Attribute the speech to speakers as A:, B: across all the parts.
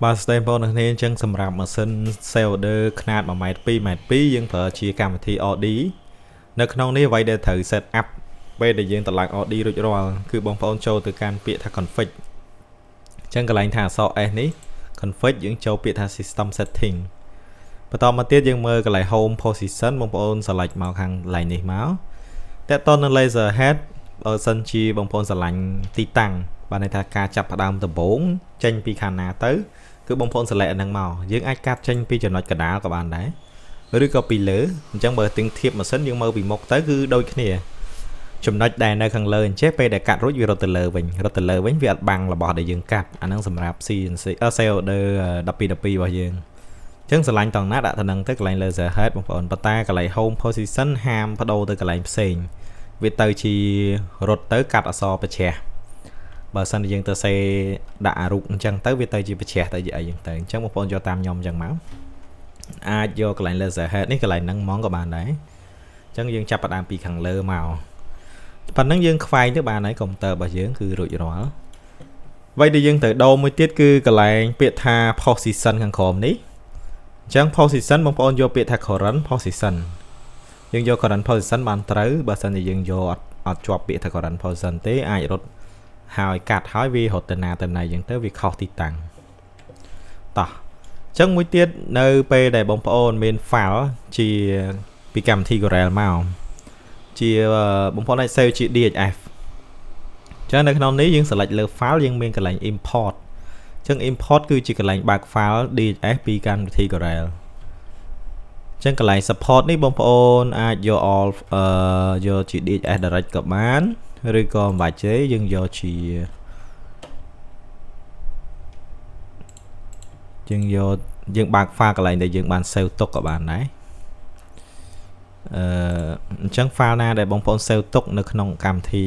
A: បាទស្ទេបងប្អូនគ្នាអញ្ចឹងសម្រាប់ម៉ាស៊ីន Celder ຂະຫນាត 1m2 m2 យើងប្រើជាកម្មវិធី Audi នៅក្នុងនេះអ្វីដែលត្រូវ set up ពេលដែលយើងតម្លើង Audi រួចរាល់គឺបងប្អូនចូលទៅកាន់ពាក្យថា config អញ្ចឹងកន្លែងថាអក្សរ S នេះ config យើងចូលពាក្យថា system setting បន្តមកទៀតយើងមើលកន្លែង home position បងប្អូន select មកខាងកន្លែងនេះមកតើតើនៅ laser head បើសិនជាបងប្អូនស្រឡាញ់ទីតាំងបានន័យថាការចាប់ផ្ដើមដំបូងចេញពីខាងណាទៅគឺបងប្អូន select អាហ្នឹងមកយើងអាចកាត់ចេញពីចំណុចកណ្ដាលក៏បានដែរឬក៏ពីលើអញ្ចឹងបើទាំងធៀបម៉ាស៊ីនយើងមើលពីមុខទៅគឺដូចគ្នាចំណុចដែលនៅខាងលើអញ្ចេះពេលដែលកាត់រួចវារត់ទៅលើវិញវាអត់បាំងរបស់ដែលយើងកាត់អាហ្នឹងសម្រាប់ CNC Celder 12របស់យើងអញ្ចឹងស្រឡាញ់តង់ណាដាក់ទៅនឹងទៅកន្លែង laser head បងប្អូនប៉ុន្តែកន្លែង home position ហាមបដូរទៅកន្លែងផ្សេងវាទៅជារត់ទៅកាត់អក្សរបញ្ឆេះបើសិនជាយើងទៅសេដាក់អារូបអញ្ចឹងទៅវាទៅជាបញ្ឆេះទៅជាអីអញ្ចឹងទៅអញ្ចឹងបងប្អូនយកតាមខ្ញុំអញ្ចឹងមកអាចយកកន្លែង laser head នេះកន្លែងហ្នឹងហ្មងក៏បានដែរអញ្ចឹងយើងចាប់ផ្ដើមពីខាងលើមកប៉ុណ្ណឹងយើងខ្វែងទៅបានហើយកុំព្យូទ័ររបស់យើងគឺរួចរាល់អ្វីដែលយើងត្រូវដូរមួយទៀតគឺកន្លែងពាក្យថា position ខាងក្រោមនេះអញ្ចឹង position បងប្អូនយកពាក្យថា current position យើងយក current position បានត្រូវបើសិនជាយើងយកអត់ជាប់ពាក្យថា current position ទេអាចរត់ហើយកាត់ហើយវារត់ទៅណាទៅណៃអញ្ចឹងទៅវាខុសទីតាំងតោះអញ្ចឹងមួយទៀតនៅពេលដែលបងប្អូនមាន file ជាពីកម្មវិធី Corel មកជាបងប្អូនអាច save ជា DXF អញ្ចឹងនៅក្នុងនេះយើង select លើ file យើងមានកន្លែង import អញ្ចឹង import គឺជាកន្លែងបើក file DXF ពីកម្មវិធី Corel អញ្ចឹងកន្លែង support នេះបងប្អូនអាចយក all យកជា DXF direct ក៏បានឬក៏មិនបាច់ទេយើងយកជាយើងបើក file កន្លែងដែលយើងបាន save ទុកក៏បានដែរអញ្ចឹង file ណាដែលបងប្អូន save ទុកនៅក្នុងកម្មវិធី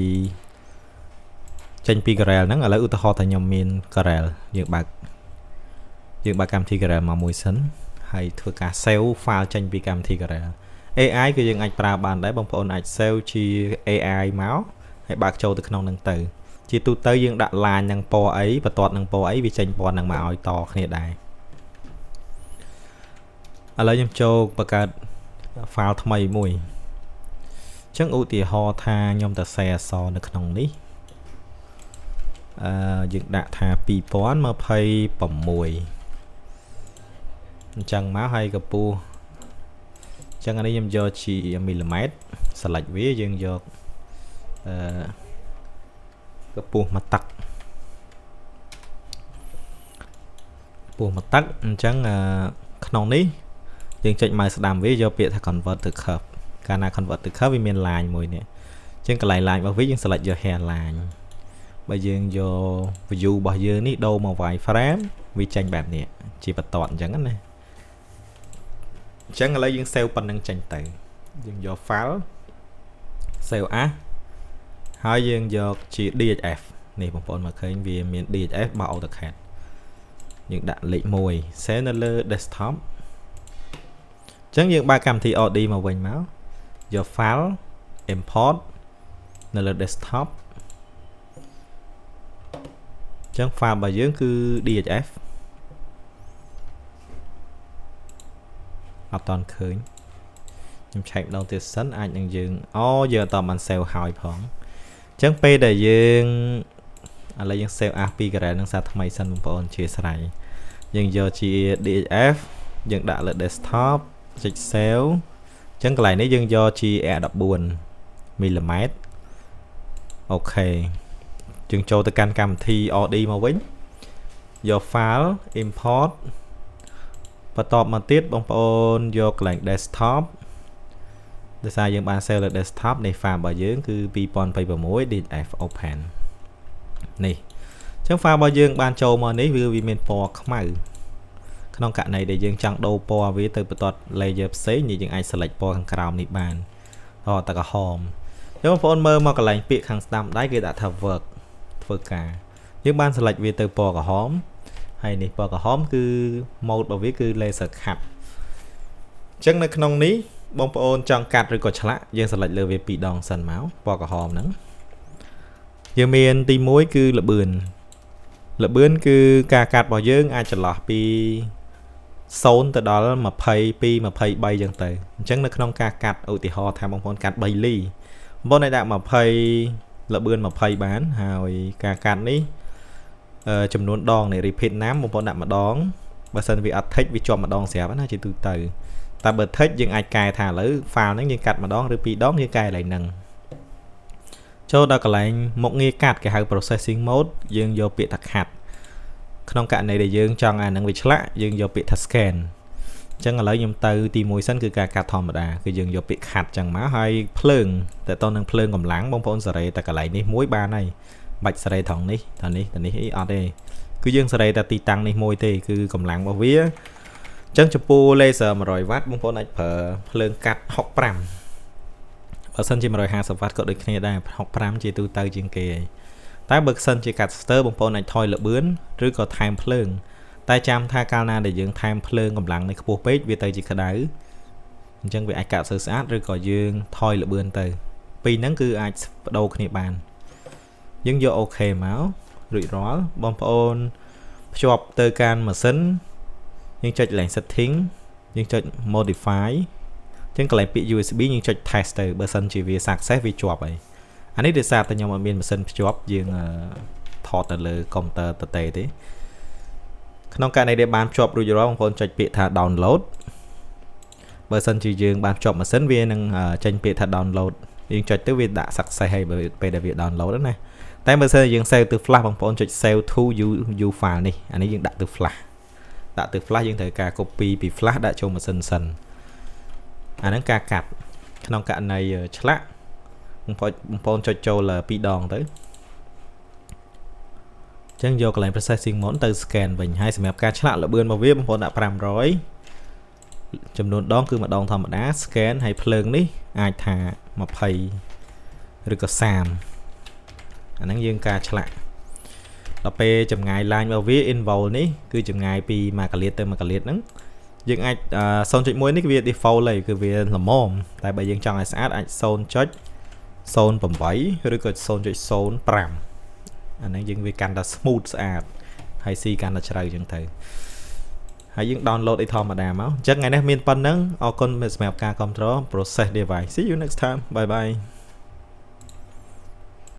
A: ចេញពី Corel ហ្នឹងឥឡូវឧទាហរណ៍ថាខ្ញុំមាន Corel យើងបើកកម្មវិធី Corel មកមួយសិនហើយធ្វើការ save file ចេញពីកម្មវិធី Corel AI គឺយើងអាចប្រើបានដែរបងប្អូនអាច save ជា AI មកហើយបើកចូលទៅក្នុងនឹងទៅជាទូទៅយើងដាក់ line នឹងពណ៌អីបន្ទាត់នឹងពណ៌អីវាចេញពណ៌នឹងមកឲ្យតគ្នាដែរឥឡូវខ្ញុំចូលបង្កើត file ថ្មីមួយអញ្ចឹងឧទាហរណ៍ថាខ្ញុំទៅសេអក្សរនៅក្នុងនេះយើងដាក់ថា2026អញ្ចឹងមកហើយកម្ពស់អញ្ចឹងអានេះខ្ញុំយកជាមីលីម៉ែត្រ select វាយើងយកកម្ពស់មួយទឹកអញ្ចឹងក្នុងនេះយើងចុចម៉ៅស្ដាំវាយកពាក្យថា convert to curve កាលណា convert to curve វាមាន line មួយនេះអញ្ចឹងកន្លែង line របស់វាយើង select យក hairline បើយើងយក view របស់យើងនេះដូរមក wireframe វាចេញបែបនេះជាបន្ទាត់អញ្ចឹងណាអញ្ចឹងឥឡូវយើង save ប៉ុណ្្នឹងចេញទៅយើងយក file save as ហើយយើងយកជា DXF នេះបងប្អូនមកឃើញវាមាន DXF របស់ AutoCAD យើងដាក់លេខ1 save នៅលើ desktop អញ្ចឹងយើងបើកកម្មវិធី Audi មកវិញមកយក file import នៅលើ desktop អញ្ចឹង file របស់យើងគឺ DXF អត់តន់ឃើញខ្ញុំឆែកម្ដងទៀតសិនអាចនឹងយើងយើងអត់បាន save ហើយផងអញ្ចឹងពេលដែលយើងឥឡូវយើង save as ពី Corel នឹងសារថ្មីសិនបងប្អូនជាស្រ័យយើងយកជា DXF យើងដាក់លើ desktop ចុច save អញ្ចឹងកន្លែងនេះយើងយកជា A14 មីលីម៉ែត្រអូខេយើងចូលទៅកាន់កម្មវិធី Audi មកវិញយក file import បន្ទាប់មកទៀតបងប្អូនយកកន្លែង desktop ដោយសារយើងបាន save លើ desktop នៃ file របស់យើងគឺ2026 DXF open នេះអញ្ចឹង file របស់យើងបានចូលមកនេះវាមានពណ៌ខ្មៅក្នុងករណីដែលយើងចង់ដូរពណ៌វាទៅបន្ទាត់ layer ផ្សេងយើងអាច select ពណ៌ខាងក្រោមនេះបានតែក្រហមអញ្ចឹងបងប្អូនមើលមកកន្លែងពាក្យខាងស្ដាំដៃគេដាក់ថា work ធ្វើការយើងបាន select វាទៅពណ៌ក្រហមហើយនេះពណ៌ក្រហមគឺ mode របស់វាគឺ laser cut អញ្ចឹងនៅក្នុងនេះបងប្អូនចង់កាត់ឬក៏ឆ្លាក់យើង select លើវា2ដងសិនមកពណ៌ក្រហមហ្នឹងយើងមានទី1គឺល្បឿន ល្បឿនគឺការកាត់របស់យើងអាចចន្លោះពី0ទៅដល់22 23ចឹងទៅអញ្ចឹងនៅក្នុងការកាត់ឧទាហរណ៍ថាបងប្អូនកាត់3លីបងប្អូនអាចដាក់20ល្បឿន20បានហើយការកាត់នេះចំនួនដងនៃ repeat ណាំបងប្អូនដាក់ម្ដងបើសិនវាអត់ text វាជាប់ម្ដងស្រាប់ណាជាទូទៅតែបើ text យើងអាចកែថាឥឡូវ file ហ្នឹងយើងកាត់ម្ដងឬ2ដងយើងកែកន្លែងហ្នឹងចូលដល់កន្លែងមុខងារកាត់គេហៅ processing mode យើងយកពាក្យថាខាត់ក្នុងករណីដែលយើងចង់អានឹងវាឆ្លាក់យើងយកពាក្យថា scan អញ្ចឹងឥឡូវខ្ញុំទៅទី1សិនគឺការកាត់ធម្មតាគឺយើងយកពាក្យខាត់ចឹងមកហើយភ្លើងតែតើនឹងភ្លើងកម្លាំងបងប្អូនសេរីតែកន្លែងនេះមួយបានហើយបាច់សេរីត្រង់នេះតើនេះអីអត់ទេគឺយើងសេរីតែទីតាំងនេះមួយទេគឺកម្លាំងរបស់វាអញ្ចឹងចំពោះ laser 100W បងប្អូនអាចប្រើភ្លើងកាត់65បើសិនជា150W ក៏ដូចគ្នាដែរ65ជាទូទៅជាងគេហើយតែបើសិនជាកាត់ Shutter បងប្អូនអាចថយល្បឿនឬក៏ថែមភ្លើងតែចាំថាកាលណាដែលយើងថែមភ្លើងកម្លាំងនេះខ្ពស់ពេកវាទៅជាក្តៅអញ្ចឹងវាអាចកាត់ស្អាតឬក៏យើងថយល្បឿនទៅពីរហ្នឹងគឺអាចបដូរគ្នាបានយើងយក OK មករួចរាល់បងប្អូនភ្ជាប់ទៅកាន់ម៉ាស៊ីនយើងចុចកន្លែង setting យើងចុច modify អញ្ចឹងកន្លែងពាក្យ USB យើងចុច test ទៅបើសិនជាវា success វាជាប់ហើយអានេះដោយសារតែខ្ញុំអត់មានម៉ាស៊ីនភ្ជាប់យើងថតទៅលើកុំព្យូទ័រតេទេក្នុងករណីដែលបានភ្ជាប់រួចរាល់បងប្អូនចុចពាក្យថា download បើសិនជាយើងបានភ្ជាប់ម៉ាស៊ីនវានឹងចេញពាក្យថា download យើងចុចទៅវាដាក់ success ហើយពេលដែលវា download ណាតែបើសិនជាយើង save ទៅ flash បងប្អូនចុច save to u file នេះអានេះយើងដាក់ទៅ flash យើងត្រូវការ copy ពី flash ដាក់ចូលម៉ាស៊ីនសិនអាហ្នឹងការកាត់ក្នុងករណីឆ្លាក់បងប្អូនចុចចូល2ដងទៅអញ្ចឹងយកកន្លែង processing mode ទៅ scan វិញហើយសម្រាប់ការឆ្លាក់ល្បឿនរបស់វាបងប្អូនដាក់500ចំនួនដងគឺម្ដងធម្មតា scan ហើយភ្លើងនេះអាចថា20ឬក៏30អាហ្នឹងយើងការឆ្លាក់ដល់ពេលចម្ងាយ line របស់វា involve នេះគឺចម្ងាយពី1កលាតទៅ1កលាតហ្នឹងយើងអាច 0.1 នេះគឺវា default ហើយគឺវាល្មមតែបើយើងចង់ឲ្យស្អាតអាច 0.08 ឬក៏ 0.05 អាហ្នឹងយើងវាកាន់តែ smooth ស្អាតហើយ C កាន់តែជ្រៅចឹងទៅហើយយើង download អីធម្មតាមកអញ្ចឹងថ្ងៃនេះមានប៉ុណ្្នឹងអរគុណសម្រាប់ការគាំទ្រ Process Device See you next time bye bye